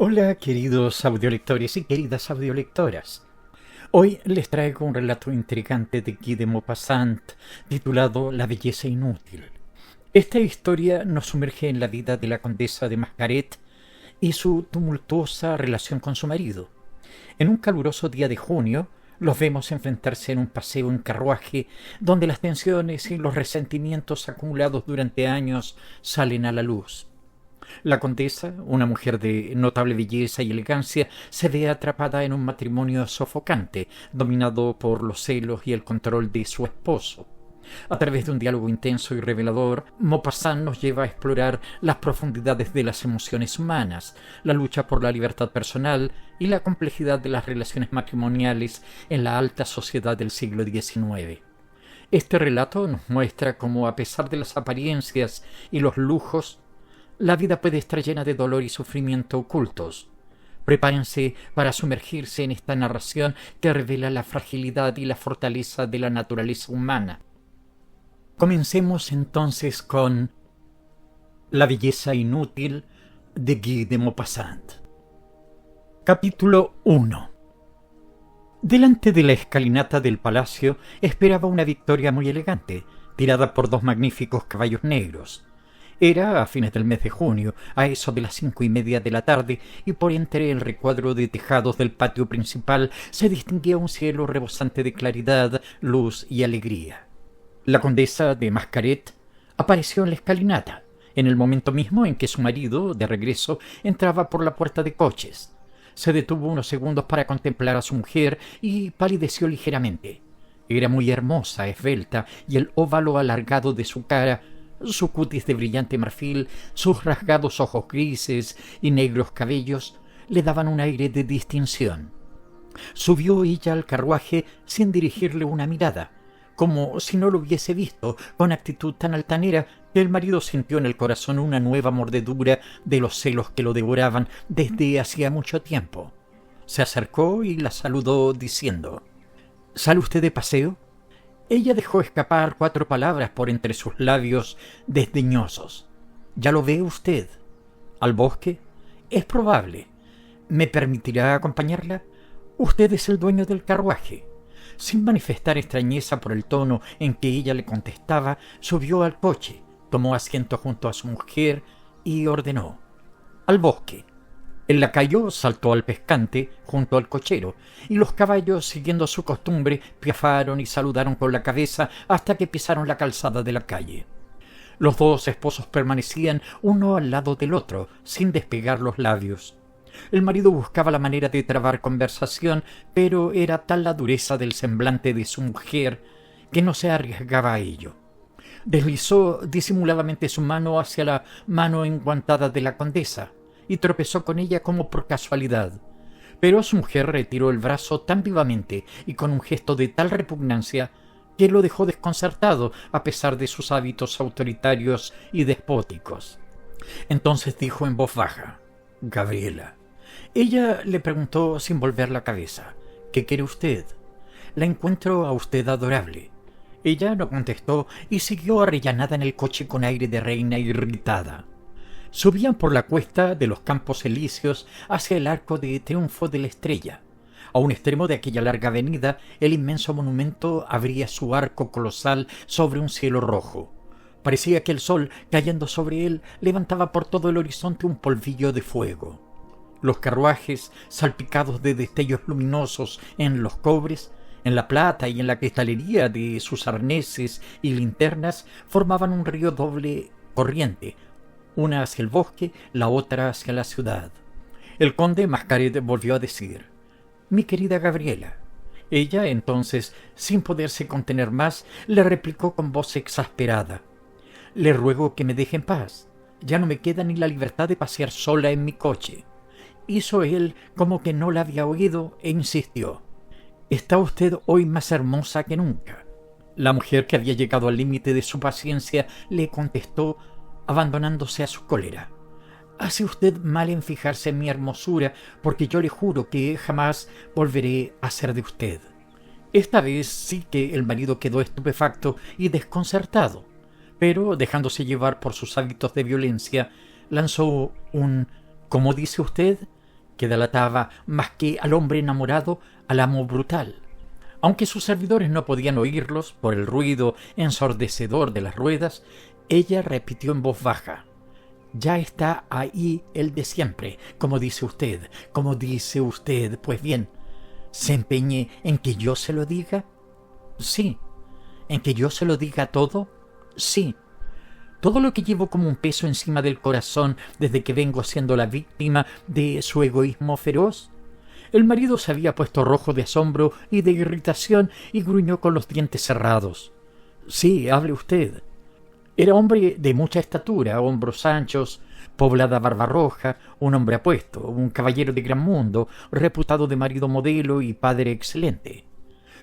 Hola, queridos audiolectores y queridas audiolectoras. Hoy les traigo un relato intrigante de Guy de Maupassant titulado La belleza inútil. Esta historia nos sumerge en la vida de la condesa de Mascaret y su tumultuosa relación con su marido. En un caluroso día de junio, los vemos enfrentarse en un paseo en carruaje donde las tensiones y los resentimientos acumulados durante años salen a la luz. La condesa, una mujer de notable belleza y elegancia, se ve atrapada en un matrimonio sofocante, dominado por los celos y el control de su esposo. A través de un diálogo intenso y revelador, Maupassant nos lleva a explorar las profundidades de las emociones humanas, la lucha por la libertad personal y la complejidad de las relaciones matrimoniales en la alta sociedad del siglo XIX. Este relato nos muestra cómo, a pesar de las apariencias y los lujos, la vida puede estar llena de dolor y sufrimiento ocultos. Prepárense para sumergirse en esta narración que revela la fragilidad y la fortaleza de la naturaleza humana. Comencemos entonces con La belleza inútil de Guy de Maupassant. Capítulo 1. Delante de la escalinata del palacio esperaba una victoria muy elegante, tirada por dos magníficos caballos negros. Era a fines del mes de junio, a eso de las 5:30 de la tarde, y por entre el recuadro de tejados del patio principal se distinguía un cielo rebosante de claridad, luz y alegría. La condesa de Mascaret apareció en la escalinata, en el momento mismo en que su marido, de regreso, entraba por la puerta de coches. Se detuvo unos segundos para contemplar a su mujer y palideció ligeramente. Era muy hermosa, esbelta, y el óvalo alargado de su cara, su cutis de brillante marfil, sus rasgados ojos grises y negros cabellos le daban un aire de distinción. Subió ella al carruaje sin dirigirle una mirada, como si no lo hubiese visto, con actitud tan altanera que el marido sintió en el corazón una nueva mordedura de los celos que lo devoraban desde hacía mucho tiempo. Se acercó y la saludó diciendo: «¿Sale usted de paseo?». Ella dejó escapar 4 palabras por entre sus labios desdeñosos. «¿Ya lo ve usted? ¿Al bosque? Es probable. ¿Me permitirá acompañarla? Usted es el dueño del carruaje». Sin manifestar extrañeza por el tono en que ella le contestaba, subió al coche, tomó asiento junto a su mujer y ordenó: «Al bosque». El lacayo saltó al pescante junto al cochero, y los caballos, siguiendo su costumbre, piafaron y saludaron con la cabeza hasta que pisaron la calzada de la calle. Los dos esposos permanecían uno al lado del otro, sin despegar los labios. El marido buscaba la manera de trabar conversación, pero era tal la dureza del semblante de su mujer que no se arriesgaba a ello. Deslizó disimuladamente su mano hacia la mano enguantada de la condesa y tropezó con ella como por casualidad. Pero su mujer retiró el brazo tan vivamente y con un gesto de tal repugnancia que lo dejó desconcertado a pesar de sus hábitos autoritarios y despóticos. Entonces dijo en voz baja: «Gabriela». Ella le preguntó sin volver la cabeza: «¿Qué quiere usted? La encuentro a usted adorable». Ella no contestó y siguió arrellanada en el coche con aire de reina irritada. Subían por la cuesta de los Campos Elíseos hacia el Arco de Triunfo de la Estrella. A un extremo de aquella larga avenida, el inmenso monumento abría su arco colosal sobre un cielo rojo. Parecía que el sol, cayendo sobre él, levantaba por todo el horizonte un polvillo de fuego. Los carruajes, salpicados de destellos luminosos en los cobres, en la plata y en la cristalería de sus arneses y linternas, formaban un río doble corriente, una hacia el bosque, la otra hacia la ciudad. El conde Mascaret volvió a decir: «Mi querida Gabriela». Ella, entonces, sin poderse contener más, le replicó con voz exasperada: «Le ruego que me deje en paz. Ya no me queda ni la libertad de pasear sola en mi coche». Hizo él como que no la había oído e insistió: «Está usted hoy más hermosa que nunca». La mujer, que había llegado al límite de su paciencia, le contestó, abandonándose a su cólera: «Hace usted mal en fijarse en mi hermosura, porque yo le juro que jamás volveré a ser de usted». Esta vez sí que el marido quedó estupefacto y desconcertado, pero, dejándose llevar por sus hábitos de violencia, lanzó un «¿Cómo dice usted?», que delataba más que al hombre enamorado, al amo brutal. Aunque sus servidores no podían oírlos por el ruido ensordecedor de las ruedas, ella repitió en voz baja: «Ya está ahí el de siempre, como dice usted, como dice usted. Pues bien, ¿se empeñe en que yo se lo diga? Sí. ¿En que yo se lo diga todo? Sí. Todo lo que llevo como un peso encima del corazón desde que vengo siendo la víctima de su egoísmo feroz». El marido se había puesto rojo de asombro y de irritación y gruñó con los dientes cerrados. «Sí, hable usted». Era hombre de mucha estatura, hombros anchos, poblada barba roja, un hombre apuesto, un caballero de gran mundo, reputado de marido modelo y padre excelente.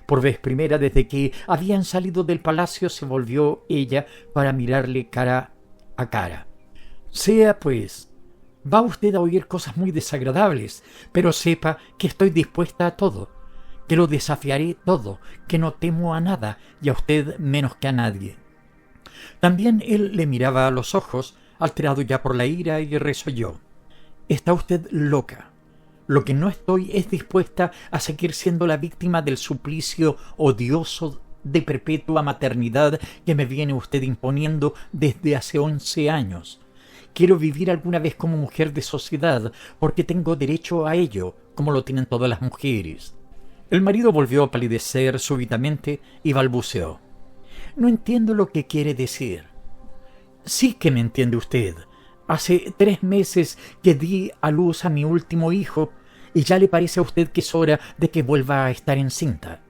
Por vez primera desde que habían salido del palacio se volvió ella para mirarle cara a cara. «Sea pues, va usted a oír cosas muy desagradables, pero sepa que estoy dispuesta a todo, que lo desafiaré todo, que no temo a nada y a usted menos que a nadie». También él le miraba a los ojos, alterado ya por la ira, y resolló: «Está usted loca. Lo que no estoy es dispuesta a seguir siendo la víctima del suplicio odioso de perpetua maternidad que me viene usted imponiendo desde hace 11 años. Quiero vivir alguna vez como mujer de sociedad, porque tengo derecho a ello, como lo tienen todas las mujeres». El marido volvió a palidecer súbitamente y balbuceó: «No entiendo lo que quiere decir». «Sí que me entiende usted. Hace 3 meses que di a luz a mi último hijo, y ya le parece a usted que es hora de que vuelva a estar encinta.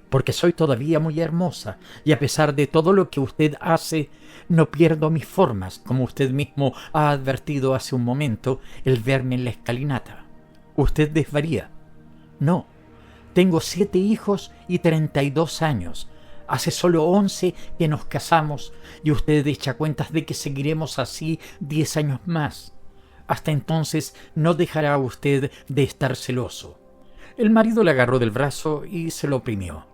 Porque soy todavía muy hermosa, y a pesar de todo lo que usted hace, no pierdo mis formas, como usted mismo ha advertido hace un momento el verme en la escalinata. Usted desvaría. No, tengo 7 hijos y 32 años. Hace solo 11 que nos casamos y usted echa cuentas de que seguiremos así 10 años más. Hasta entonces no dejará usted de estar celoso». El marido le agarró del brazo y se lo oprimió.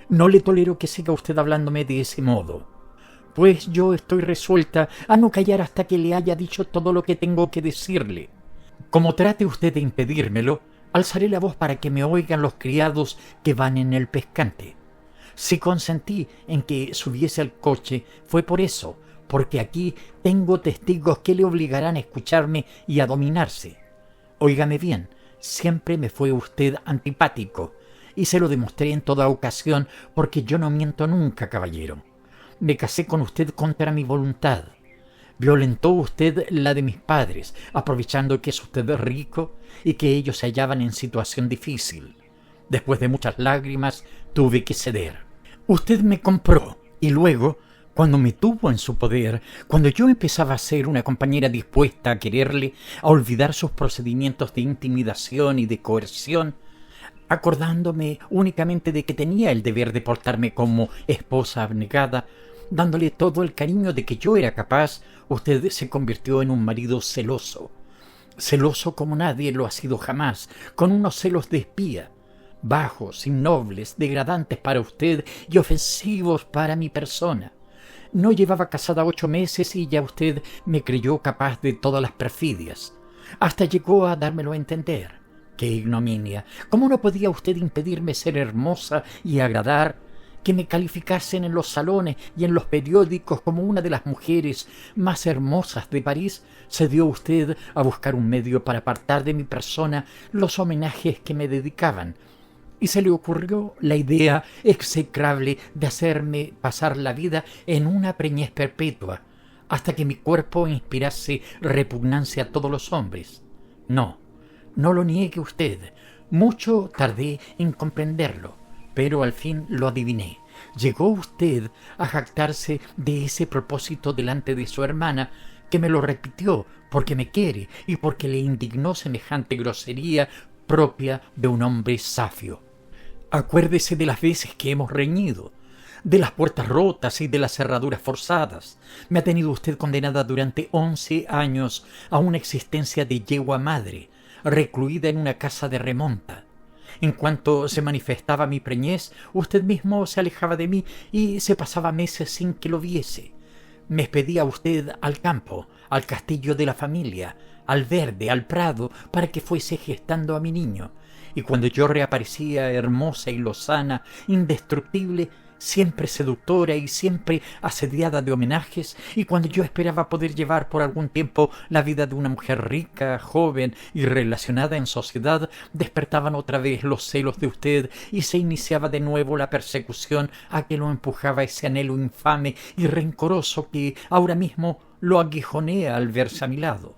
«No le tolero que siga usted hablándome de ese modo. Pues yo estoy resuelta a no callar hasta que le haya dicho todo lo que tengo que decirle. Como trate usted de impedírmelo, alzaré la voz para que me oigan los criados que van en el pescante. Si consentí en que subiese al coche fue por eso, porque aquí tengo testigos que le obligarán a escucharme y a dominarse. Óigame bien, siempre me fue usted antipático, y se lo demostré en toda ocasión, porque yo no miento nunca, caballero. Me casé con usted contra mi voluntad. Violentó usted la de mis padres, aprovechando que es usted rico y que ellos se hallaban en situación difícil. Después de muchas lágrimas tuve que ceder. Usted me compró, y luego, cuando me tuvo en su poder, cuando yo empezaba a ser una compañera dispuesta a quererle, a olvidar sus procedimientos de intimidación y de coerción, acordándome únicamente de que tenía el deber de portarme como esposa abnegada, dándole todo el cariño de que yo era capaz, usted se convirtió en un marido celoso. Celoso como nadie lo ha sido jamás, con unos celos de espía, bajos, innobles, degradantes para usted y ofensivos para mi persona. No llevaba casada 8 meses y ya usted me creyó capaz de todas las perfidias. Hasta llegó a dármelo a entender. ¡Qué ignominia! ¿Cómo no podía usted impedirme ser hermosa y agradar? Que me calificasen en los salones y en los periódicos como una de las mujeres más hermosas de París. Se dio usted a buscar un medio para apartar de mi persona los homenajes que me dedicaban, y se le ocurrió la idea execrable de hacerme pasar la vida en una preñez perpetua, hasta que mi cuerpo inspirase repugnancia a todos los hombres. No, no lo niegue usted. Mucho tardé en comprenderlo, pero al fin lo adiviné. Llegó usted a jactarse de ese propósito delante de su hermana, que me lo repitió porque me quiere y porque le indignó semejante grosería propia de un hombre safio. Acuérdese de las veces que hemos reñido, de las puertas rotas y de las cerraduras forzadas. Me ha tenido usted condenada durante 11 años a una existencia de yegua madre, recluida en una casa de remonta. En cuanto se manifestaba mi preñez, usted mismo se alejaba de mí y se pasaba meses sin que lo viese. Me expedía usted al campo, al castillo de la familia, al verde, al prado, para que fuese gestando a mi niño. Y cuando yo reaparecía hermosa y lozana, indestructible, siempre seductora y siempre asediada de homenajes, y cuando yo esperaba poder llevar por algún tiempo la vida de una mujer rica, joven y relacionada en sociedad, despertaban otra vez los celos de usted y se iniciaba de nuevo la persecución a que lo empujaba ese anhelo infame y rencoroso que ahora mismo lo aguijonea al verse a mi lado.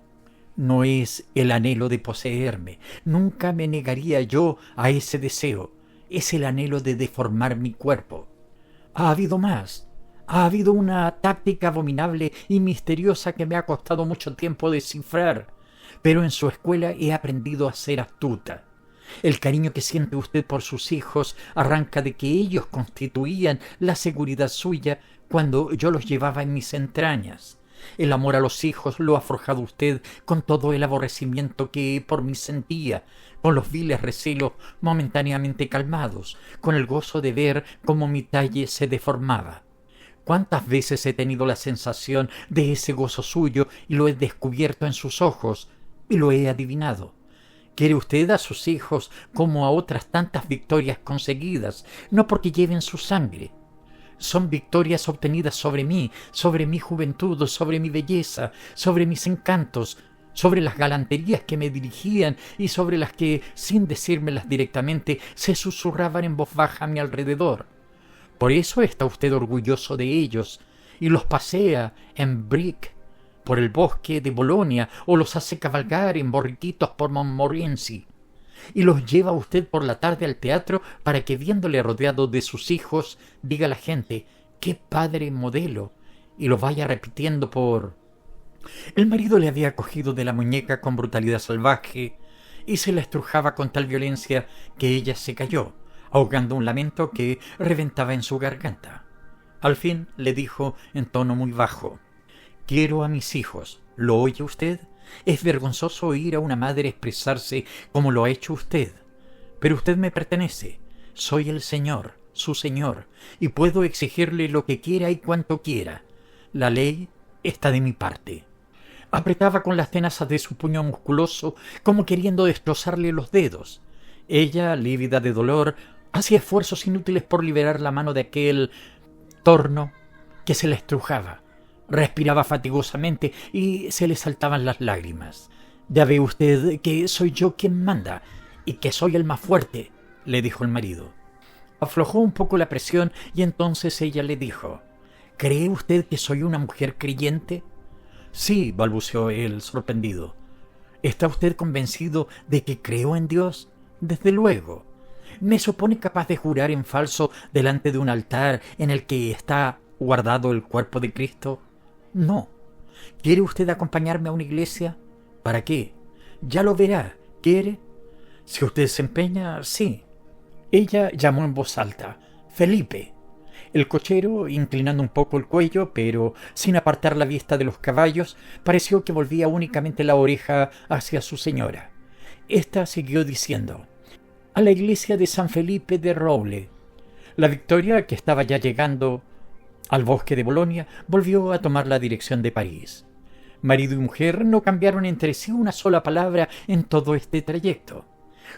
No es el anhelo de poseerme, nunca me negaría yo a ese deseo, es el anhelo de deformar mi cuerpo. Ha habido más. Ha habido una táctica abominable y misteriosa que me ha costado mucho tiempo descifrar, pero en su escuela he aprendido a ser astuta. El cariño que siente usted por sus hijos arranca de que ellos constituían la seguridad suya cuando yo los llevaba en mis entrañas. El amor a los hijos lo ha forjado usted con todo el aborrecimiento que por mí sentía, con los viles recelos momentáneamente calmados, con el gozo de ver cómo mi talle se deformaba. ¿Cuántas veces he tenido la sensación de ese gozo suyo y lo he descubierto en sus ojos y lo he adivinado? Quiere usted a sus hijos como a otras tantas victorias conseguidas, no porque lleven su sangre. Son victorias obtenidas sobre mí, sobre mi juventud, sobre mi belleza, sobre mis encantos, sobre las galanterías que me dirigían y sobre las que, sin decírmelas directamente, se susurraban en voz baja a mi alrededor. Por eso está usted orgulloso de ellos y los pasea en brick por el bosque de Bolonia o los hace cabalgar en borriquitos por Montmorency. Y los lleva usted por la tarde al teatro para que, viéndole rodeado de sus hijos, diga a la gente ¡qué padre modelo! Y lo vaya repitiendo por... El marido le había cogido de la muñeca con brutalidad salvaje y se la estrujaba con tal violencia que ella se cayó, ahogando un lamento que reventaba en su garganta. Al fin le dijo en tono muy bajo: «Quiero a mis hijos. ¿Lo oye usted? Es vergonzoso oír a una madre expresarse como lo ha hecho usted. Pero usted me pertenece. Soy el Señor, su Señor, y puedo exigirle lo que quiera y cuanto quiera. La ley está de mi parte». Apretaba con las tenazas de su puño musculoso como queriendo destrozarle los dedos. Ella, lívida de dolor, hacía esfuerzos inútiles por liberar la mano de aquel torno que se la estrujaba. Respiraba fatigosamente y se le saltaban las lágrimas. «Ya ve usted que soy yo quien manda y que soy el más fuerte», le dijo el marido. Aflojó un poco la presión y entonces ella le dijo: «¿Cree usted que soy una mujer creyente?» «Sí», balbuceó él, sorprendido. «¿Está usted convencido de que creo en Dios?» «Desde luego». «¿Me supone capaz de jurar en falso delante de un altar en el que está guardado el cuerpo de Cristo?» «No». «¿Quiere usted acompañarme a una iglesia?» «¿Para qué?» «Ya lo verá. ¿Quiere?» «Si usted se empeña, sí». Ella llamó en voz alta: «Felipe». El cochero, inclinando un poco el cuello, pero sin apartar la vista de los caballos, pareció que volvía únicamente la oreja hacia su señora. Ésta siguió diciendo: «A la iglesia de San Felipe de Roule». La Victoria, que estaba ya llegando al bosque de Bolonia, volvió a tomar la dirección de París. Marido y mujer no cambiaron entre sí una sola palabra en todo este trayecto.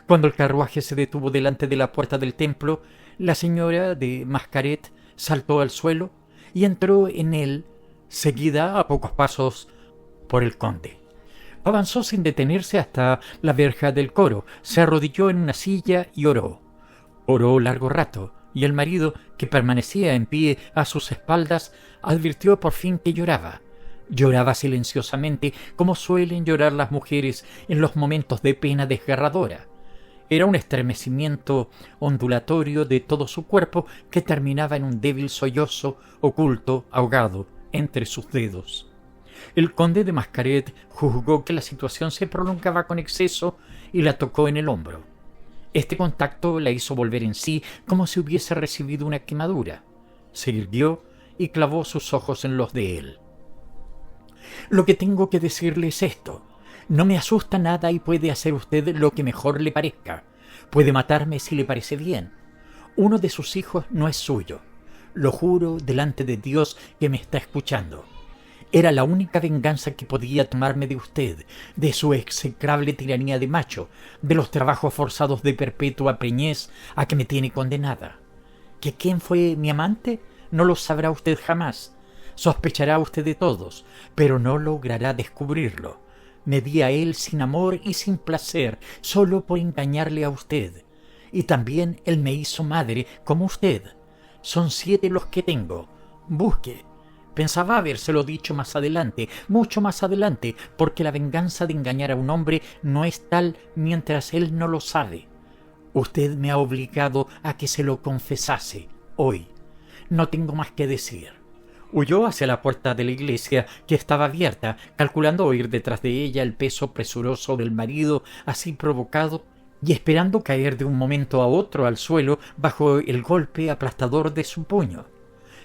Cuando el carruaje se detuvo delante de la puerta del templo, la señora de Mascaret saltó al suelo y entró en él, seguida a pocos pasos por el conde. Avanzó sin detenerse hasta la verja del coro, se arrodilló en una silla y oró. Oró largo rato, y el marido, que permanecía en pie a sus espaldas, advirtió por fin que lloraba. Lloraba silenciosamente, como suelen llorar las mujeres en los momentos de pena desgarradora. Era un estremecimiento ondulatorio de todo su cuerpo que terminaba en un débil sollozo oculto, ahogado, entre sus dedos. El conde de Mascaret juzgó que la situación se prolongaba con exceso y la tocó en el hombro. Este contacto la hizo volver en sí como si hubiese recibido una quemadura. Se irguió y clavó sus ojos en los de él. «Lo que tengo que decirle es esto. No me asusta nada y puede hacer usted lo que mejor le parezca. Puede matarme si le parece bien. Uno de sus hijos no es suyo. Lo juro delante de Dios que me está escuchando. Era la única venganza que podía tomarme de usted, de su execrable tiranía de macho, de los trabajos forzados de perpetua preñez a que me tiene condenada. ¿Que quién fue mi amante? No lo sabrá usted jamás. Sospechará usted de todos, pero no logrará descubrirlo. Me di a él sin amor y sin placer, solo por engañarle a usted. Y también él me hizo madre, como usted. Son 7 los que tengo. Busque. Pensaba habérselo dicho más adelante, mucho más adelante, porque la venganza de engañar a un hombre no es tal mientras él no lo sabe. Usted me ha obligado a que se lo confesase hoy. No tengo más que decir. Huyó hacia la puerta de la iglesia, que estaba abierta, calculando oír detrás de ella el peso presuroso del marido así provocado y esperando caer de un momento a otro al suelo bajo el golpe aplastador de su puño.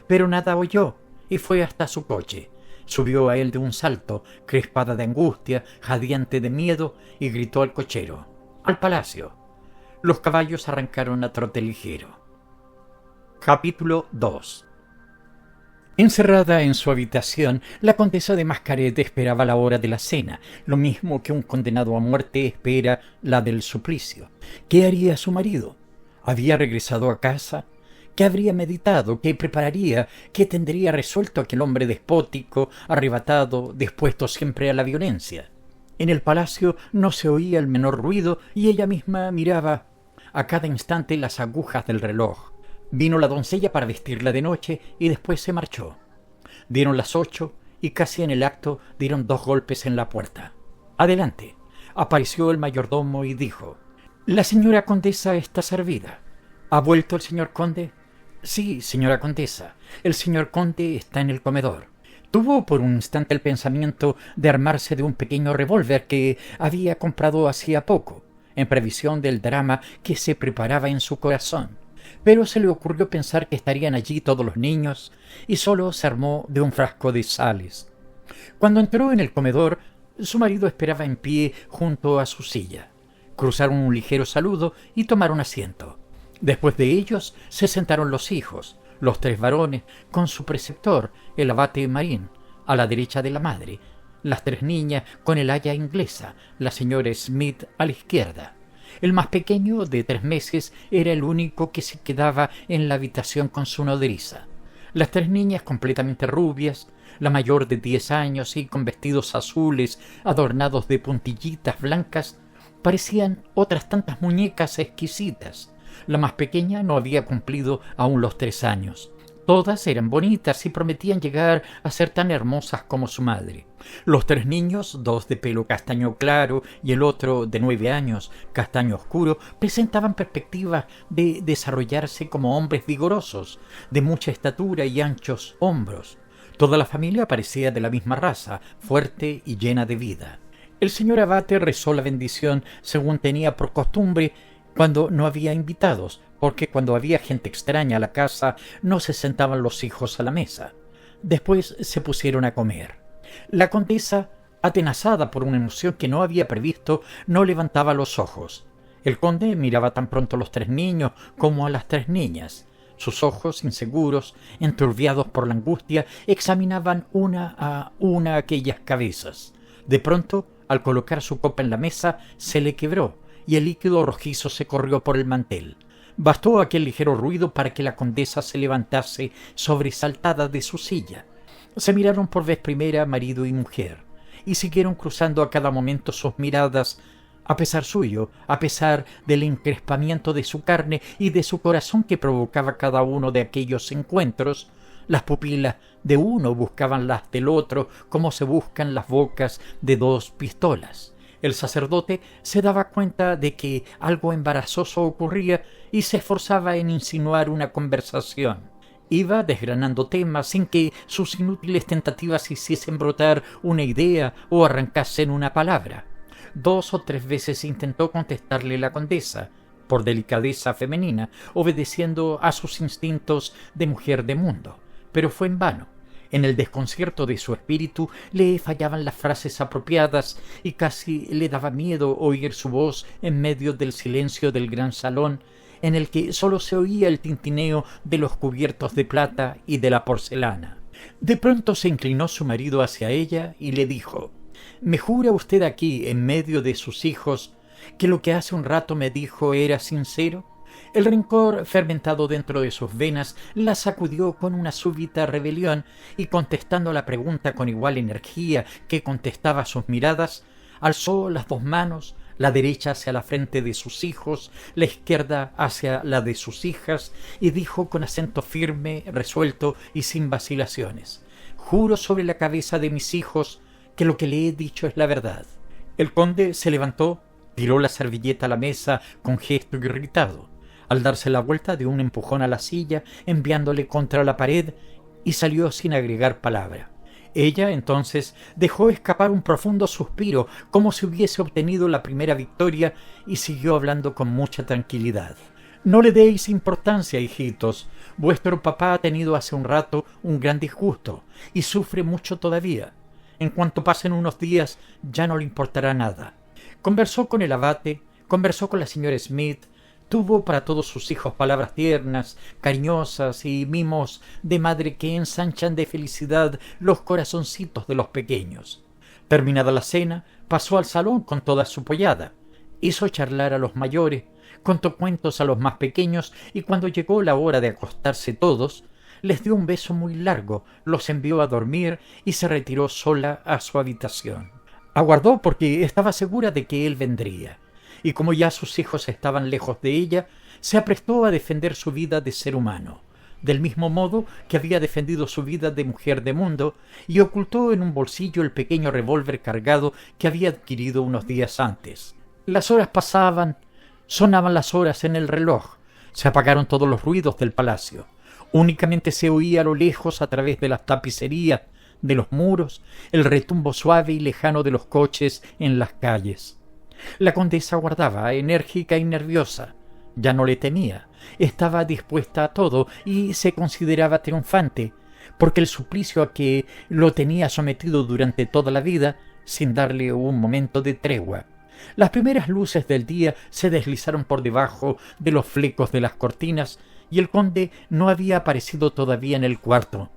Pero nada oyó y fue hasta su coche. Subió a él de un salto, crespada de angustia, jadeante de miedo, y gritó al cochero: «¡Al palacio!». Los caballos arrancaron a trote ligero. Capítulo 2. Encerrada en su habitación, la condesa de Mascaret esperaba la hora de la cena, lo mismo que un condenado a muerte espera la del suplicio. ¿Qué haría su marido? ¿Había regresado a casa? ¿Qué habría meditado? ¿Qué prepararía? ¿Qué tendría resuelto aquel hombre despótico, arrebatado, dispuesto siempre a la violencia? En el palacio no se oía el menor ruido y ella misma miraba a cada instante las agujas del reloj. Vino la doncella para vestirla de noche y después se marchó. Dieron las 8 y casi en el acto dieron 2 golpes en la puerta. «Adelante». Apareció el mayordomo y dijo: «La señora condesa está servida». «¿Ha vuelto el señor conde?». «Sí, señora condesa, el señor conde está en el comedor». Tuvo por un instante el pensamiento de armarse de un pequeño revólver que había comprado hacía poco, en previsión del drama que se preparaba en su corazón, pero se le ocurrió pensar que estarían allí todos los niños y solo se armó de un frasco de sales. Cuando entró en el comedor, su marido esperaba en pie junto a su silla. Cruzaron un ligero saludo y tomaron asiento. Después de ellos se sentaron los hijos, los 3 varones, con su preceptor, el abate Marín, a la derecha de la madre, las 3 niñas con el aya inglesa, la señora Smith a la izquierda. El más pequeño, de 3 meses, era el único que se quedaba en la habitación con su nodriza. Las 3 niñas completamente rubias, la mayor de 10 años y con vestidos azules adornados de puntillitas blancas, parecían otras tantas muñecas exquisitas. La más pequeña no había cumplido aún los 3 años. Todas eran bonitas y prometían llegar a ser tan hermosas como su madre. Los 3 niños, 2 de pelo castaño claro y el otro de 9 años, castaño oscuro, presentaban perspectivas de desarrollarse como hombres vigorosos, de mucha estatura y anchos hombros. Toda la familia parecía de la misma raza, fuerte y llena de vida. El señor abate rezó la bendición según tenía por costumbre cuando no había invitados, porque cuando había gente extraña a la casa no se sentaban los hijos a la mesa. Después se pusieron a comer. La condesa, atenazada por una emoción que no había previsto, no levantaba los ojos. El conde miraba tan pronto a los 3 niños como a las 3 niñas. Sus ojos, inseguros, enturbiados por la angustia, examinaban una a una aquellas cabezas. De pronto, al colocar su copa en la mesa, se le quebró y el líquido rojizo se corrió por el mantel. Bastó aquel ligero ruido para que la condesa se levantase sobresaltada de su silla. Se miraron por vez primera marido y mujer, y siguieron cruzando a cada momento sus miradas, a pesar suyo, a pesar del encrespamiento de su carne y de su corazón que provocaba cada uno de aquellos encuentros. Las pupilas de uno buscaban las del otro como se buscan las bocas de 2 pistolas. El sacerdote se daba cuenta de que algo embarazoso ocurría y se esforzaba en insinuar una conversación. Iba desgranando temas sin que sus inútiles tentativas hiciesen brotar una idea o arrancasen una palabra. 2 o 3 veces intentó contestarle la condesa, por delicadeza femenina, obedeciendo a sus instintos de mujer de mundo, pero fue en vano. En el desconcierto de su espíritu le fallaban las frases apropiadas y casi le daba miedo oír su voz en medio del silencio del gran salón, en el que sólo se oía el tintineo de los cubiertos de plata y de la porcelana. De pronto se inclinó su marido hacia ella y le dijo: ¿Me jura usted aquí, en medio de sus hijos, que lo que hace un rato me dijo era sincero? El rencor fermentado dentro de sus venas la sacudió con una súbita rebelión y, contestando la pregunta con igual energía que contestaba sus miradas, alzó las dos manos, la derecha hacia la frente de sus hijos, la izquierda hacia la de sus hijas, y dijo con acento firme, resuelto y sin vacilaciones: «Juro sobre la cabeza de mis hijos que lo que le he dicho es la verdad». El conde se levantó, tiró la servilleta a la mesa con gesto irritado. Al darse la vuelta dio un empujón a la silla, enviándole contra la pared, y salió sin agregar palabra. Ella entonces dejó escapar un profundo suspiro, como si hubiese obtenido la primera victoria, y siguió hablando con mucha tranquilidad. «No le deis importancia, hijitos. Vuestro papá ha tenido hace un rato un gran disgusto, y sufre mucho todavía. En cuanto pasen unos días ya no le importará nada». Conversó con el abate, conversó con la señora Smith, tuvo para todos sus hijos palabras tiernas, cariñosas y mimos de madre que ensanchan de felicidad los corazoncitos de los pequeños. Terminada la cena, pasó al salón con toda su pollada. Hizo charlar a los mayores, contó cuentos a los más pequeños, y cuando llegó la hora de acostarse todos, les dio un beso muy largo, los envió a dormir y se retiró sola a su habitación. Aguardó porque estaba segura de que él vendría, y como ya sus hijos estaban lejos de ella, se aprestó a defender su vida de ser humano, del mismo modo que había defendido su vida de mujer de mundo, y ocultó en un bolsillo el pequeño revólver cargado que había adquirido unos días antes. Las horas pasaban, sonaban las horas en el reloj, se apagaron todos los ruidos del palacio. Únicamente se oía a lo lejos, a través de las tapicerías, de los muros, el retumbo suave y lejano de los coches en las calles. La condesa aguardaba, enérgica y nerviosa. Ya no le temía, estaba dispuesta a todo y se consideraba triunfante, porque el suplicio a que lo tenía sometido durante toda la vida, sin darle un momento de tregua. Las primeras luces del día se deslizaron por debajo de los flecos de las cortinas y el conde no había aparecido todavía en el cuarto.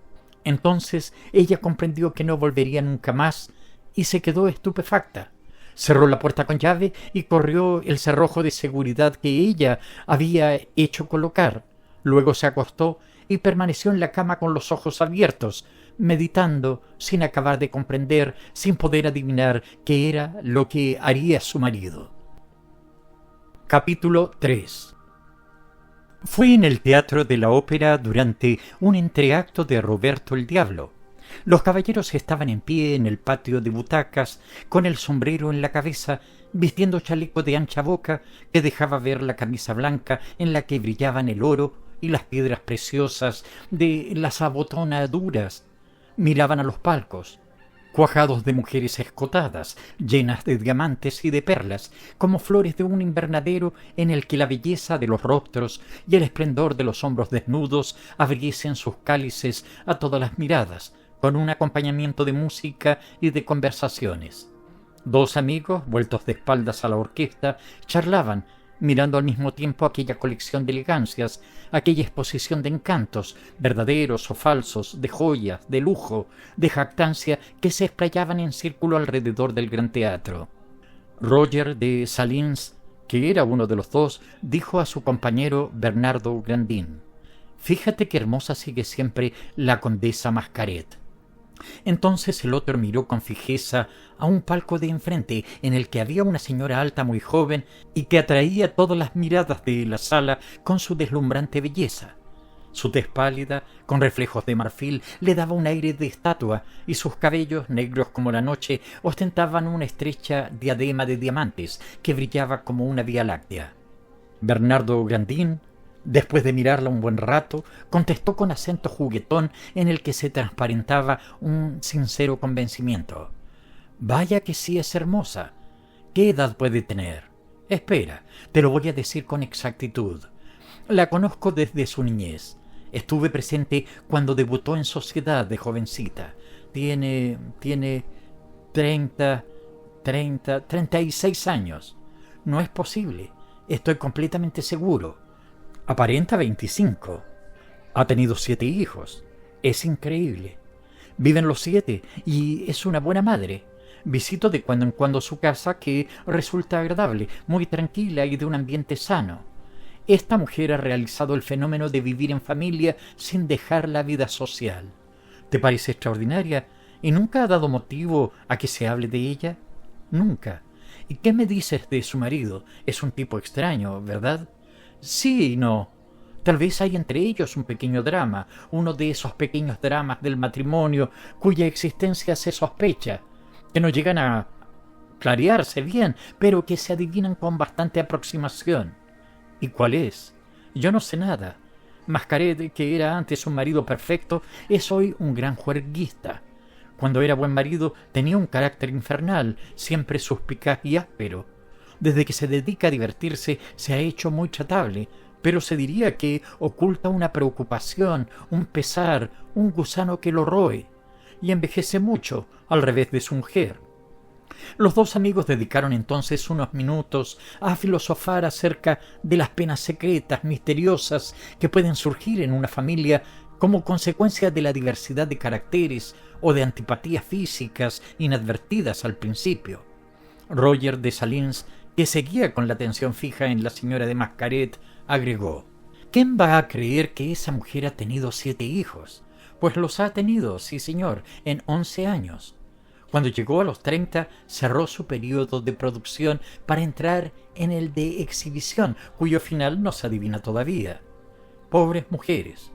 Entonces ella comprendió que no volvería nunca más y se quedó estupefacta. Cerró la puerta con llave y corrió el cerrojo de seguridad que ella había hecho colocar. Luego se acostó y permaneció en la cama con los ojos abiertos, meditando, sin acabar de comprender, sin poder adivinar qué era lo que haría su marido. Capítulo 3. Fue en el Teatro de la Ópera durante un entreacto de Roberto el Diablo. Los caballeros estaban en pie en el patio de butacas, con el sombrero en la cabeza, vistiendo chaleco de ancha boca que dejaba ver la camisa blanca en la que brillaban el oro y las piedras preciosas de las abotonaduras. Miraban a los palcos, cuajados de mujeres escotadas, llenas de diamantes y de perlas, como flores de un invernadero en el que la belleza de los rostros y el esplendor de los hombros desnudos abriesen sus cálices a todas las miradas, con un acompañamiento de música y de conversaciones. Dos amigos, vueltos de espaldas a la orquesta, charlaban, mirando al mismo tiempo aquella colección de elegancias, aquella exposición de encantos, verdaderos o falsos, de joyas, de lujo, de jactancia, que se esplayaban en círculo alrededor del gran teatro. Roger de Salins, que era uno de los dos, dijo a su compañero Bernardo Grandin: «Fíjate qué hermosa sigue siempre la condesa Mascaret». Entonces el otro miró con fijeza a un palco de enfrente en el que había una señora alta muy joven y que atraía todas las miradas de la sala con su deslumbrante belleza. Su tez pálida, con reflejos de marfil, le daba un aire de estatua y sus cabellos, negros como la noche, ostentaban una estrecha diadema de diamantes que brillaba como una vía láctea. Bernardo Grandin, después de mirarla un buen rato, contestó con acento juguetón en el que se transparentaba un sincero convencimiento: «Vaya que sí es hermosa. ¿Qué edad puede tener? Espera, te lo voy a decir con exactitud. La conozco desde su niñez. Estuve presente cuando debutó en sociedad de jovencita. Tiene 36 años. No es posible. Estoy completamente seguro. Aparenta 25. Ha tenido 7 hijos. Es increíble. Viven los 7 y es una buena madre. Visito de cuando en cuando su casa, que resulta agradable, muy tranquila y de un ambiente sano. Esta mujer ha realizado el fenómeno de vivir en familia sin dejar la vida social. ¿Te parece extraordinaria? ¿Y nunca ha dado motivo a que se hable de ella? Nunca. ¿Y qué me dices de su marido? Es un tipo extraño, ¿verdad? Sí y no. Tal vez hay entre ellos un pequeño drama, uno de esos pequeños dramas del matrimonio cuya existencia se sospecha, que no llegan a clarearse bien, pero que se adivinan con bastante aproximación. ¿Y cuál es? Yo no sé nada. Mascaret, que era antes un marido perfecto, es hoy un gran juerguista. Cuando era buen marido tenía un carácter infernal, siempre suspicaz y áspero. Desde que se dedica a divertirse se ha hecho muy tratable, pero se diría que oculta una preocupación, un pesar, un gusano que lo roe, y envejece mucho, al revés de su mujer. Los dos amigos dedicaron entonces unos minutos a filosofar acerca de las penas secretas, misteriosas, que pueden surgir en una familia como consecuencia de la diversidad de caracteres o de antipatías físicas inadvertidas al principio. Roger Dessalines, que seguía con la atención fija en la señora de Mascaret, agregó: ¿Quién va a creer que esa mujer ha tenido 7 hijos? Pues los ha tenido, sí señor, en 11 años. Cuando llegó a los 30, cerró su periodo de producción para entrar en el de exhibición, cuyo final no se adivina todavía. Pobres mujeres.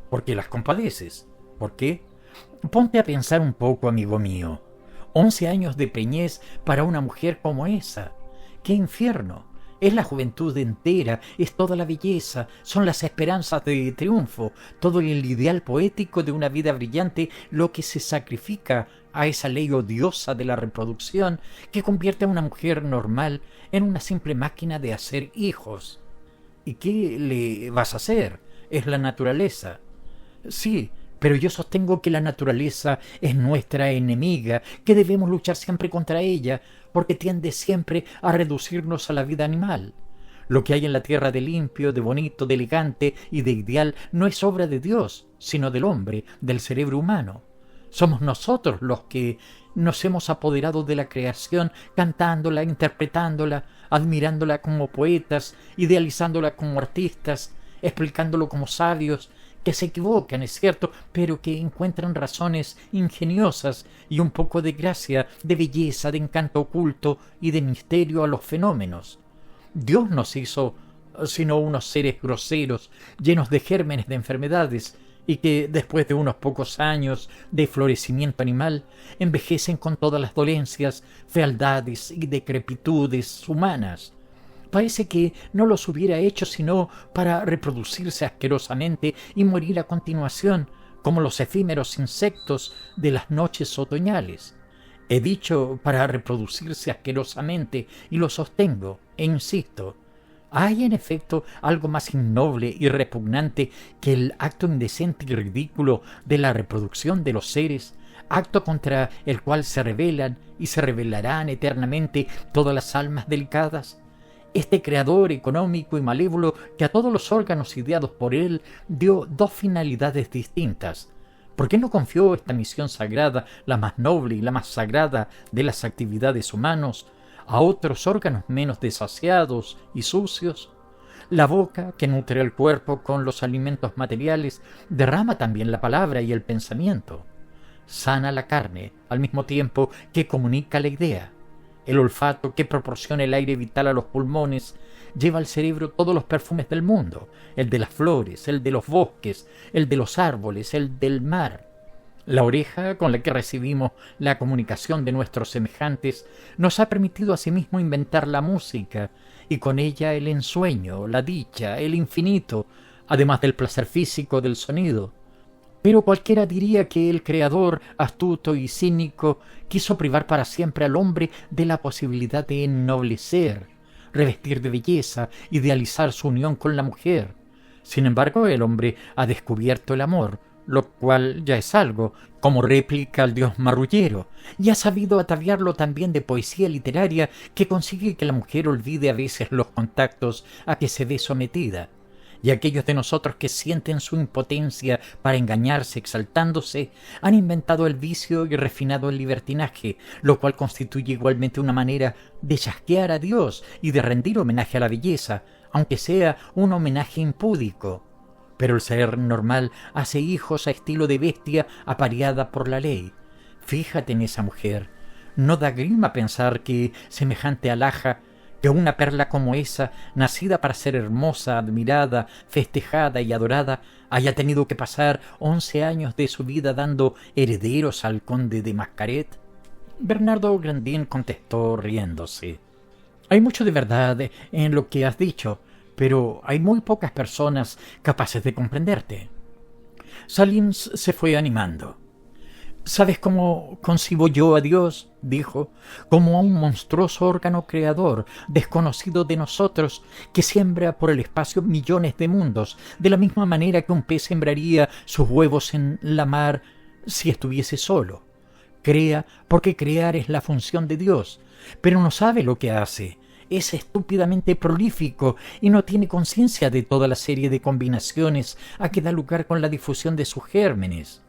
¿Por qué las compadeces? ¿Por qué? Ponte a pensar un poco, amigo mío. 11 años de preñez para una mujer como esa. ¡Qué infierno! Es la juventud entera, es toda la belleza, son las esperanzas de triunfo, todo el ideal poético de una vida brillante lo que se sacrifica a esa ley odiosa de la reproducción que convierte a una mujer normal en una simple máquina de hacer hijos. ¿Y qué le vas a hacer? Es la naturaleza. Sí, pero yo sostengo que la naturaleza es nuestra enemiga, que debemos luchar siempre contra ella, porque tiende siempre a reducirnos a la vida animal. Lo que hay en la tierra de limpio, de bonito, de elegante y de ideal no es obra de Dios, sino del hombre, del cerebro humano. Somos nosotros los que nos hemos apoderado de la creación, cantándola, interpretándola, admirándola como poetas, idealizándola como artistas, explicándolo como sabios, que se equivocan, es cierto, pero que encuentran razones ingeniosas y un poco de gracia, de belleza, de encanto oculto y de misterio a los fenómenos. Dios nos hizo sino unos seres groseros, llenos de gérmenes de enfermedades, y que después de unos pocos años de florecimiento animal envejecen con todas las dolencias, fealdades y decrepitudes humanas. Parece que no los hubiera hecho sino para reproducirse asquerosamente y morir a continuación, como los efímeros insectos de las noches otoñales. He dicho para reproducirse asquerosamente y lo sostengo e insisto. ¿Hay en efecto algo más innoble y repugnante que el acto indecente y ridículo de la reproducción de los seres, acto contra el cual se rebelan y se rebelarán eternamente todas las almas delicadas? Este creador económico y malévolo que a todos los órganos ideados por él dio 2 finalidades distintas. ¿Por qué no confió esta misión sagrada, la más noble y la más sagrada de las actividades humanas, a otros órganos menos desasiados y sucios? La boca, que nutre el cuerpo con los alimentos materiales, derrama también la palabra y el pensamiento. Sana la carne, al mismo tiempo que comunica la idea. El olfato, que proporciona el aire vital a los pulmones, lleva al cerebro todos los perfumes del mundo, el de las flores, el de los bosques, el de los árboles, el del mar. La oreja, con la que recibimos la comunicación de nuestros semejantes, nos ha permitido asimismo inventar la música, y con ella el ensueño, la dicha, el infinito, además del placer físico del sonido. Pero cualquiera diría que el Creador, astuto y cínico, quiso privar para siempre al hombre de la posibilidad de ennoblecer, revestir de belleza, idealizar su unión con la mujer. Sin embargo, el hombre ha descubierto el amor, lo cual ya es algo, como réplica al dios marrullero, y ha sabido ataviarlo también de poesía literaria que consigue que la mujer olvide a veces los contactos a que se ve sometida. Y aquellos de nosotros que sienten su impotencia para engañarse exaltándose, han inventado el vicio y refinado el libertinaje, lo cual constituye igualmente una manera de chasquear a Dios y de rendir homenaje a la belleza, aunque sea un homenaje impúdico. Pero el ser normal hace hijos a estilo de bestia apareada por la ley. Fíjate en esa mujer. No da grima pensar que semejante alhaja, que una perla como esa, nacida para ser hermosa, admirada, festejada y adorada, haya tenido que pasar 11 años de su vida dando herederos al conde de Mascaret. Bernardo Grandín contestó riéndose. Hay mucho de verdad en lo que has dicho, pero hay muy pocas personas capaces de comprenderte. Salins se fue animando. ¿Sabes cómo concibo yo a Dios?, dijo, como a un monstruoso órgano creador, desconocido de nosotros, que siembra por el espacio millones de mundos, de la misma manera que un pez sembraría sus huevos en la mar si estuviese solo. Crea porque crear es la función de Dios, pero no sabe lo que hace. Es estúpidamente prolífico y no tiene conciencia de toda la serie de combinaciones a que da lugar con la difusión de sus gérmenes.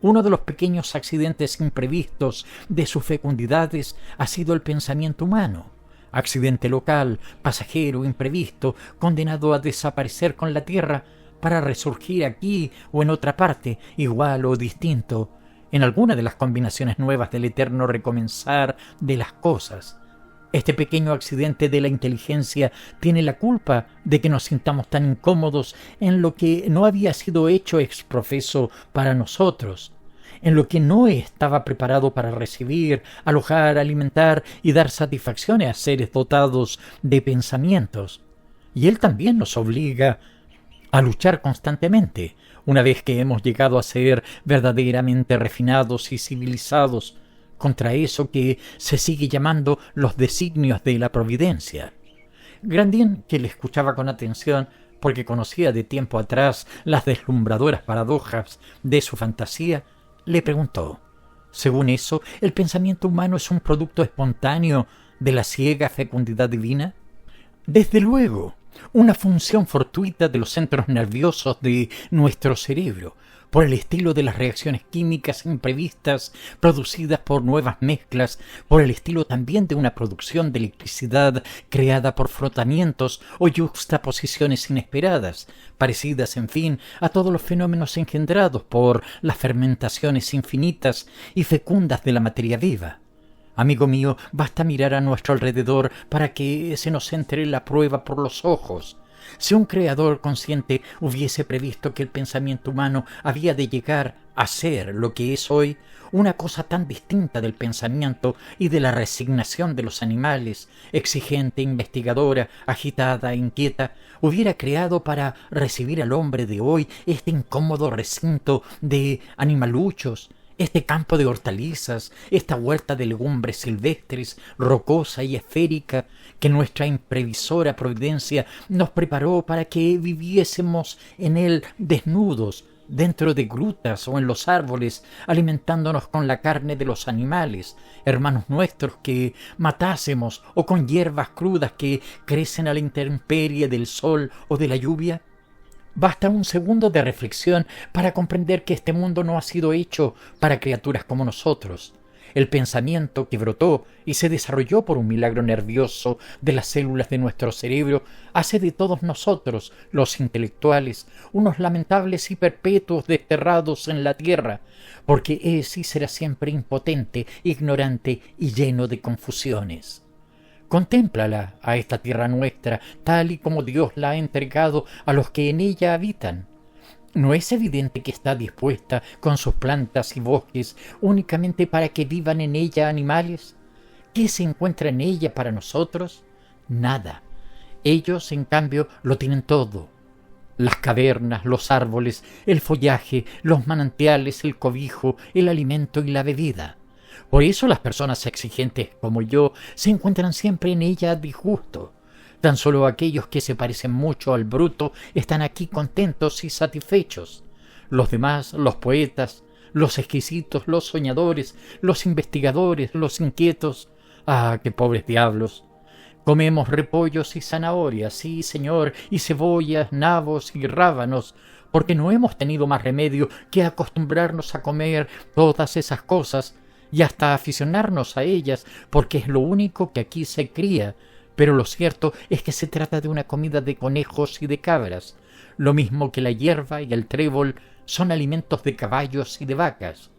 Uno de los pequeños accidentes imprevistos de sus fecundidades ha sido el pensamiento humano. Accidente local, pasajero, imprevisto, condenado a desaparecer con la tierra para resurgir aquí o en otra parte, igual o distinto, en alguna de las combinaciones nuevas del eterno recomenzar de las cosas. Este pequeño accidente de la inteligencia tiene la culpa de que nos sintamos tan incómodos en lo que no había sido hecho ex profeso para nosotros, en lo que no estaba preparado para recibir, alojar, alimentar y dar satisfacciones a seres dotados de pensamientos. Y él también nos obliga a luchar constantemente, una vez que hemos llegado a ser verdaderamente refinados y civilizados, contra eso que se sigue llamando los designios de la providencia. Grandín, que le escuchaba con atención, porque conocía de tiempo atrás las deslumbradoras paradojas de su fantasía, le preguntó: ¿según eso, el pensamiento humano es un producto espontáneo de la ciega fecundidad divina? Desde luego, una función fortuita de los centros nerviosos de nuestro cerebro, por el estilo de las reacciones químicas imprevistas producidas por nuevas mezclas, por el estilo también de una producción de electricidad creada por frotamientos o yuxtaposiciones inesperadas, parecidas, en fin, a todos los fenómenos engendrados por las fermentaciones infinitas y fecundas de la materia viva. Amigo mío, basta mirar a nuestro alrededor para que se nos entre la prueba por los ojos. Si un creador consciente hubiese previsto que el pensamiento humano había de llegar a ser lo que es hoy, una cosa tan distinta del pensamiento y de la resignación de los animales, exigente, investigadora, agitada, inquieta, hubiera creado para recibir al hombre de hoy este incómodo recinto de animaluchos, este campo de hortalizas, esta huerta de legumbres silvestres, rocosa y esférica, que nuestra imprevisora providencia nos preparó para que viviésemos en él desnudos, dentro de grutas o en los árboles, alimentándonos con la carne de los animales, hermanos nuestros que matásemos, o con hierbas crudas que crecen a la intemperie del sol o de la lluvia? Basta un segundo de reflexión para comprender que este mundo no ha sido hecho para criaturas como nosotros. El pensamiento que brotó y se desarrolló por un milagro nervioso de las células de nuestro cerebro hace de todos nosotros, los intelectuales, unos lamentables y perpetuos desterrados en la tierra, porque es y será siempre impotente, ignorante y lleno de confusiones. Contémplala a esta tierra nuestra, tal y como Dios la ha entregado a los que en ella habitan. ¿No es evidente que está dispuesta con sus plantas y bosques únicamente para que vivan en ella animales? ¿Qué se encuentra en ella para nosotros? Nada. Ellos, en cambio, lo tienen todo. Las cavernas, los árboles, el follaje, los manantiales, el cobijo, el alimento y la bebida. Por eso las personas exigentes como yo se encuentran siempre en ella a disgusto. Tan solo aquellos que se parecen mucho al bruto están aquí contentos y satisfechos. Los demás, los poetas, los exquisitos, los soñadores, los investigadores, los inquietos, ¡ah, qué pobres diablos! Comemos repollos y zanahorias, sí, señor, y cebollas, nabos y rábanos, porque no hemos tenido más remedio que acostumbrarnos a comer todas esas cosas y hasta aficionarnos a ellas, porque es lo único que aquí se cría. Pero lo cierto es que se trata de una comida de conejos y de cabras. Lo mismo que la hierba y el trébol son alimentos de caballos y de vacas.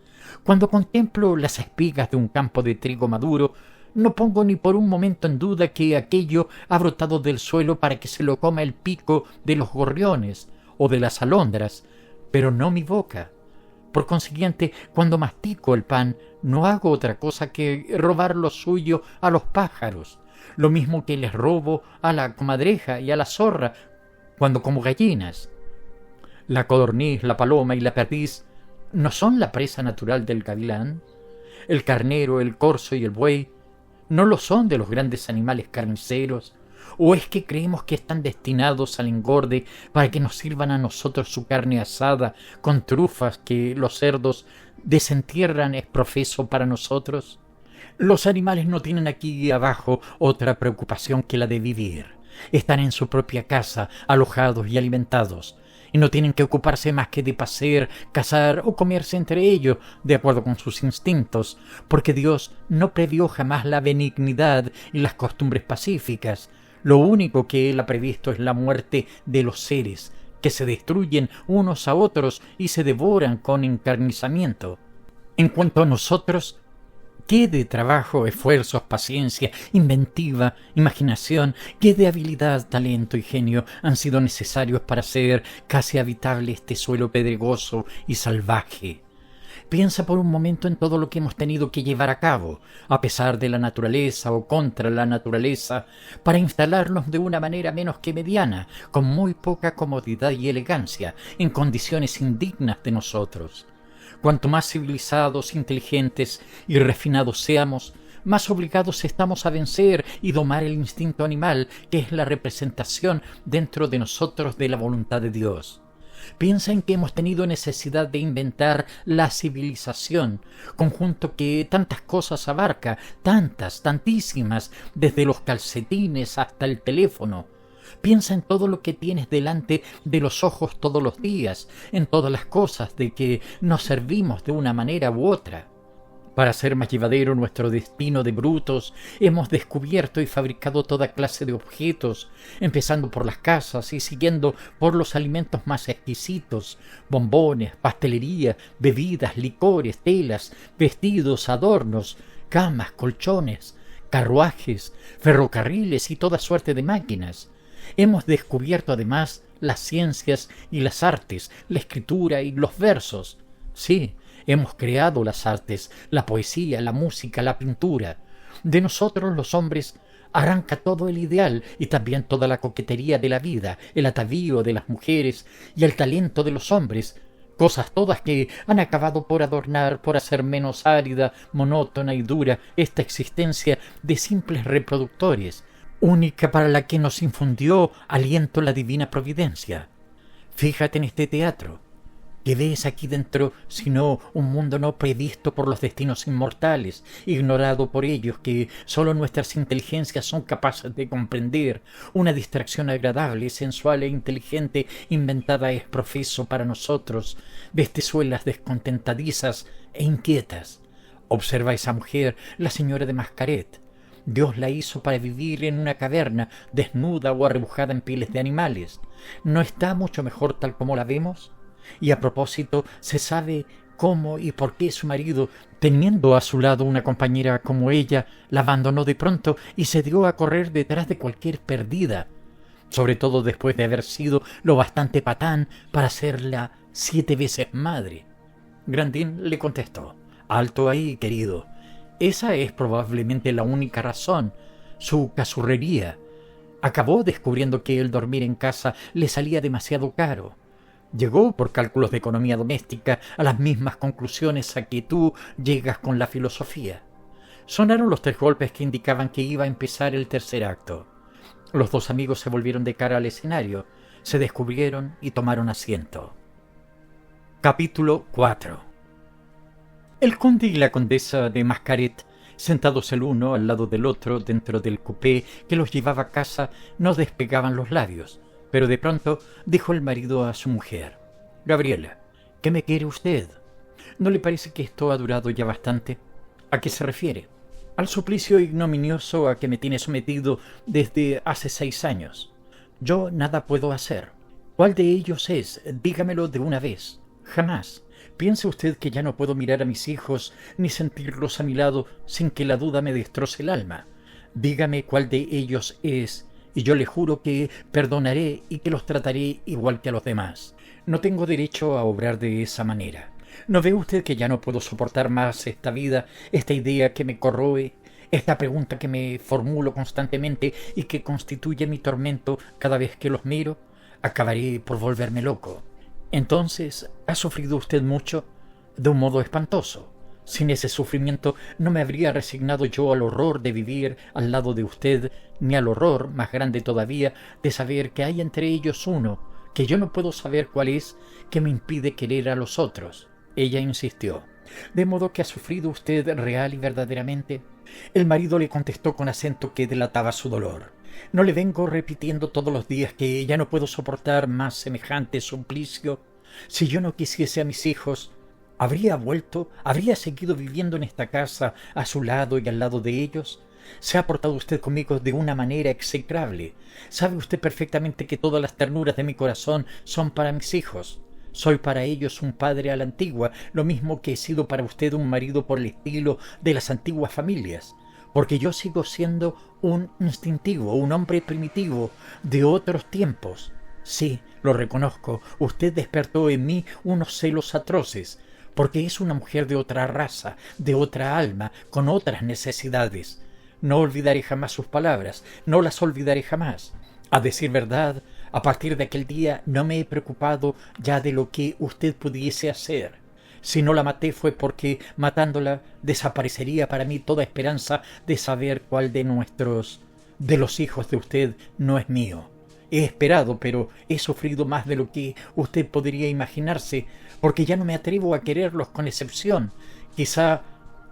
Cuando contemplo las espigas de un campo de trigo maduro, no pongo ni por un momento en duda que aquello ha brotado del suelo para que se lo coma el pico de los gorriones o de las alondras, pero no mi boca. Por consiguiente, cuando mastico el pan, no hago otra cosa que robar lo suyo a los pájaros, lo mismo que les robo a la comadreja y a la zorra cuando como gallinas. La codorniz, la paloma y la perdiz no son la presa natural del gavilán. El carnero, el corzo y el buey no lo son de los grandes animales carniceros. ¿O es que creemos que están destinados al engorde para que nos sirvan a nosotros su carne asada con trufas que los cerdos desentierran es profeso para nosotros? Los animales no tienen aquí abajo otra preocupación que la de vivir. Están en su propia casa, alojados y alimentados, y no tienen que ocuparse más que de pasear, cazar o comerse entre ellos, de acuerdo con sus instintos, porque Dios no previó jamás la benignidad y las costumbres pacíficas. Lo único que Él ha previsto es la muerte de los seres, que se destruyen unos a otros y se devoran con encarnizamiento. En cuanto a nosotros, qué de trabajo, esfuerzos, paciencia, inventiva, imaginación, qué de habilidad, talento y genio han sido necesarios para hacer casi habitable este suelo pedregoso y salvaje. Piensa por un momento en todo lo que hemos tenido que llevar a cabo, a pesar de la naturaleza o contra la naturaleza, para instalarnos de una manera menos que mediana, con muy poca comodidad y elegancia, en condiciones indignas de nosotros. Cuanto más civilizados, inteligentes y refinados seamos, más obligados estamos a vencer y domar el instinto animal, que es la representación dentro de nosotros de la voluntad de Dios. Piensa en que hemos tenido necesidad de inventar la civilización, conjunto que tantas cosas abarca, tantísimas, desde los calcetines hasta el teléfono. Piensa en todo lo que tienes delante de los ojos todos los días, en todas las cosas de que nos servimos de una manera u otra. Para hacer más llevadero nuestro destino de brutos, hemos descubierto y fabricado toda clase de objetos, empezando por las casas y siguiendo por los alimentos más exquisitos, bombones, pastelería, bebidas, licores, telas, vestidos, adornos, camas, colchones, carruajes, ferrocarriles y toda suerte de máquinas. Hemos descubierto además las ciencias y las artes, la escritura y los versos. Sí, hemos creado las artes, la poesía, la música, la pintura. De nosotros los hombres arranca todo el ideal y también toda la coquetería de la vida, el atavío de las mujeres y el talento de los hombres, cosas todas que han acabado por adornar, por hacer menos árida, monótona y dura esta existencia de simples reproductores, única para la que nos infundió aliento la divina providencia. Fíjate en este teatro. ¿Qué ves aquí dentro sino un mundo no previsto por los destinos inmortales, ignorado por ellos, que sólo nuestras inteligencias son capaces de comprender? Una distracción agradable, sensual e inteligente, inventada es profeso para nosotros, bestezuelas descontentadizas e inquietas. Observa a esa mujer, la señora de Mascaret. Dios la hizo para vivir en una caverna, desnuda o arrebujada en pieles de animales. ¿No está mucho mejor tal como la vemos? Y a propósito, ¿se sabe cómo y por qué su marido, teniendo a su lado una compañera como ella, la abandonó de pronto y se dio a correr detrás de cualquier perdida? Sobre todo después de haber sido lo bastante patán para hacerla 7 veces madre. Grandín le contestó: «Alto ahí, querido. Esa es probablemente la única razón, su cazurrería. Acabó descubriendo que el dormir en casa le salía demasiado caro. Llegó, por cálculos de economía doméstica, a las mismas conclusiones a que tú llegas con la filosofía». Sonaron los 3 golpes que indicaban que iba a empezar el tercer acto. Los 2 amigos se volvieron de cara al escenario, se descubrieron y tomaron asiento. Capítulo 4. El conde y la condesa de Mascaret Sentados el uno al lado del otro dentro del coupé que los llevaba a casa, no despegaban los labios, pero de pronto dijo el marido a su mujer: «Gabriela, ¿qué me quiere usted? ¿No le parece que esto ha durado ya bastante?» «¿A qué se refiere?» «Al suplicio ignominioso a que me tiene sometido desde hace 6 años. Yo nada puedo hacer. ¿Cuál de ellos es? Dígamelo de una vez». «Jamás. ¿Piensa usted que ya no puedo mirar a mis hijos ni sentirlos a mi lado sin que la duda me destroce el alma? Dígame cuál de ellos es, y yo le juro que perdonaré y que los trataré igual que a los demás. No tengo derecho a obrar de esa manera. ¿No ve usted que ya no puedo soportar más esta vida, esta idea que me corroe, esta pregunta que me formulo constantemente y que constituye mi tormento cada vez que los miro? Acabaré por volverme loco». «Entonces, ¿ha sufrido usted mucho?» «De un modo espantoso. Sin ese sufrimiento no me habría resignado yo al horror de vivir al lado de usted, ni al horror, más grande todavía, de saber que hay entre ellos uno, que yo no puedo saber cuál es, que me impide querer a los otros». Ella insistió: «¿De modo que ha sufrido usted real y verdaderamente?» El marido le contestó con acento que delataba su dolor: «¿No le vengo repitiendo todos los días que ya no puedo soportar más semejante suplicio? Si yo no quisiese a mis hijos, ¿habría vuelto, habría seguido viviendo en esta casa a su lado y al lado de ellos? Se ha portado usted conmigo de una manera execrable. Sabe usted perfectamente que todas las ternuras de mi corazón son para mis hijos. Soy para ellos un padre a la antigua, lo mismo que he sido para usted un marido por el estilo de las antiguas familias, porque yo sigo siendo un instintivo, un hombre primitivo de otros tiempos. Sí, lo reconozco, usted despertó en mí unos celos atroces, porque es una mujer de otra raza, de otra alma, con otras necesidades. No olvidaré jamás sus palabras, no las olvidaré jamás. A decir verdad, a partir de aquel día no me he preocupado ya de lo que usted pudiese hacer. Si no la maté fue porque, matándola, desaparecería para mí toda esperanza de saber cuál de los hijos de usted no es mío. He esperado, pero he sufrido más de lo que usted podría imaginarse, porque ya no me atrevo a quererlos con excepción, quizá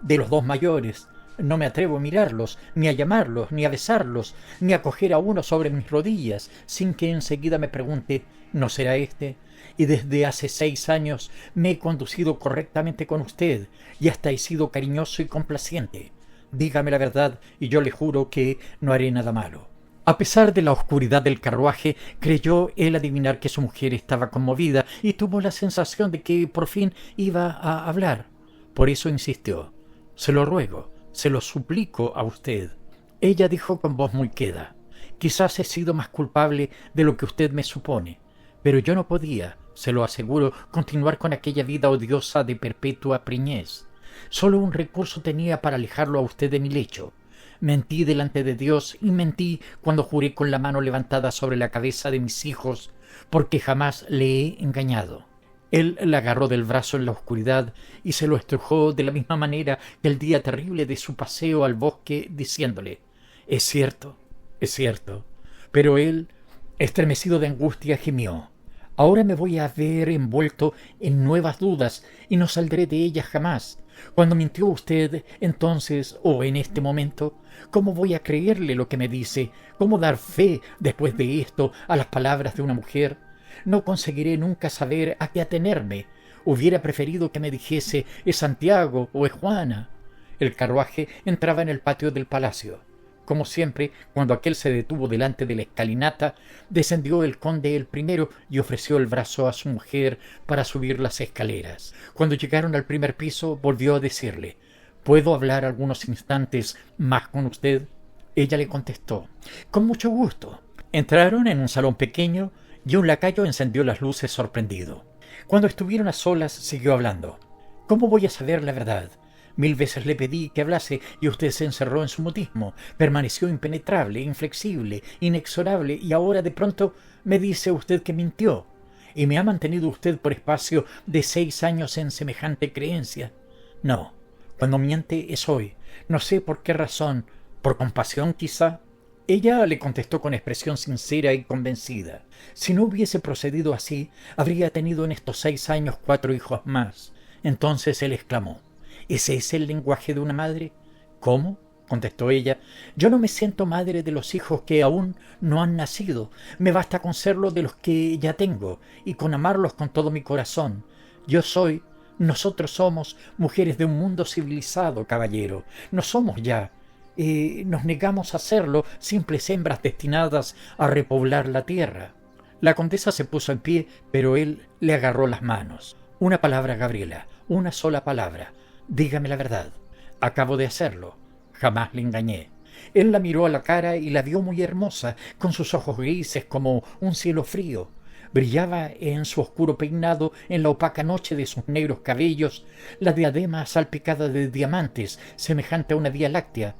de los 2 mayores. No me atrevo a mirarlos, ni a llamarlos, ni a besarlos, ni a coger a uno sobre mis rodillas, sin que enseguida me pregunte: ¿no será este? Y desde hace 6 años me he conducido correctamente con usted, y hasta he sido cariñoso y complaciente. Dígame la verdad, y yo le juro que no haré nada malo». A pesar de la oscuridad del carruaje, creyó él adivinar que su mujer estaba conmovida y tuvo la sensación de que por fin iba a hablar. Por eso insistió: «Se lo ruego, se lo suplico a usted». Ella dijo con voz muy queda: «Quizás he sido más culpable de lo que usted me supone, pero yo no podía, se lo aseguro, continuar con aquella vida odiosa de perpetua preñez. Solo un recurso tenía para alejarlo a usted de mi lecho. Mentí delante de Dios y mentí cuando juré con la mano levantada sobre la cabeza de mis hijos, porque jamás le he engañado». Él la agarró del brazo en la oscuridad y se lo estrujó de la misma manera que el día terrible de su paseo al bosque, diciéndole: es cierto. Pero él, estremecido de angustia, gimió: «Ahora me voy a ver envuelto en nuevas dudas y no saldré de ellas jamás. Cuando mintió usted, entonces, o en este momento, ¿cómo voy a creerle lo que me dice? ¿Cómo dar fe, después de esto, a las palabras de una mujer? No conseguiré nunca saber a qué atenerme. Hubiera preferido que me dijese: es Santiago o es Juana». El carruaje entraba en el patio del palacio. Como siempre, cuando aquel se detuvo delante de la escalinata, descendió el conde el primero y ofreció el brazo a su mujer para subir las escaleras. Cuando llegaron al primer piso, volvió a decirle: «¿Puedo hablar algunos instantes más con usted?». Ella le contestó: «Con mucho gusto». Entraron en un salón pequeño y un lacayo encendió las luces sorprendido. Cuando estuvieron a solas, siguió hablando: «¿Cómo voy a saber la verdad? 1000 veces le pedí que hablase y usted se encerró en su mutismo, permaneció impenetrable, inflexible, inexorable, y ahora de pronto me dice usted que mintió. Y me ha mantenido usted por espacio de 6 años en semejante creencia. No, cuando miente es hoy. No sé por qué razón. ¿Por compasión, quizá?». Ella le contestó con expresión sincera y convencida. Si no hubiese procedido así, habría tenido en estos 6 años 4 hijos más. Entonces él exclamó: «¿Ese es el lenguaje de una madre?». ¿Cómo? Contestó ella. Yo no me siento madre de los hijos que aún no han nacido. Me basta con serlo de los que ya tengo y con amarlos con todo mi corazón. Nosotros somos mujeres de un mundo civilizado, caballero. No somos ya. Nos negamos a serlo, simples hembras destinadas a repoblar la tierra. La condesa se puso en pie, pero él le agarró las manos. Una palabra, Gabriela, una sola palabra. Dígame la verdad. Acabo de hacerlo. Jamás le engañé. Él la miró a la cara y la vio muy hermosa, con sus ojos grises como un cielo frío. Brillaba en su oscuro peinado, en la opaca noche de sus negros cabellos, la diadema salpicada de diamantes, semejante a una vía láctea,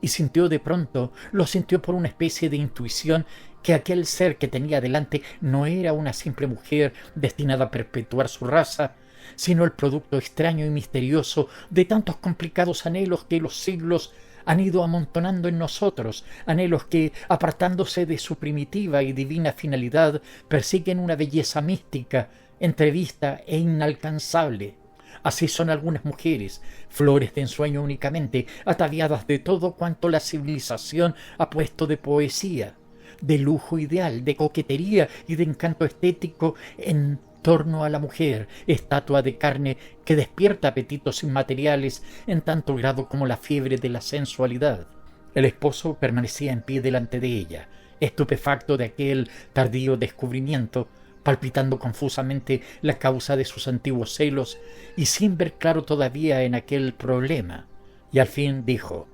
y sintió de pronto, lo sintió por una especie de intuición, que aquel ser que tenía delante no era una simple mujer destinada a perpetuar su raza, sino el producto extraño y misterioso de tantos complicados anhelos que los siglos han ido amontonando en nosotros, anhelos que, apartándose de su primitiva y divina finalidad, persiguen una belleza mística, entrevista e inalcanzable. Así son algunas mujeres, flores de ensueño únicamente, ataviadas de todo cuanto la civilización ha puesto de poesía, de lujo ideal, de coquetería y de encanto estético en torno a la mujer, estatua de carne que despierta apetitos inmateriales en tanto grado como la fiebre de la sensualidad. El esposo permanecía en pie delante de ella, estupefacto de aquel tardío descubrimiento, palpitando confusamente la causa de sus antiguos celos y sin ver claro todavía en aquel problema. Y al fin dijo: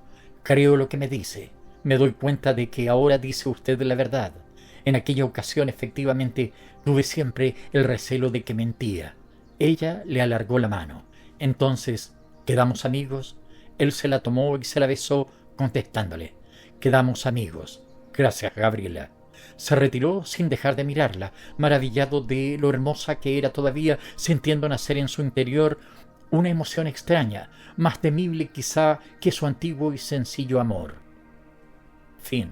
«Creo lo que me dice. Me doy cuenta de que ahora dice usted la verdad. En aquella ocasión, efectivamente, tuve siempre el recelo de que mentía». Ella le alargó la mano. «Entonces, ¿quedamos amigos?». Él se la tomó y se la besó, contestándole: «Quedamos amigos. Gracias, Gabriela». Se retiró sin dejar de mirarla, maravillado de lo hermosa que era todavía, sintiendo nacer en su interior una emoción extraña, más temible quizá que su antiguo y sencillo amor. Fin.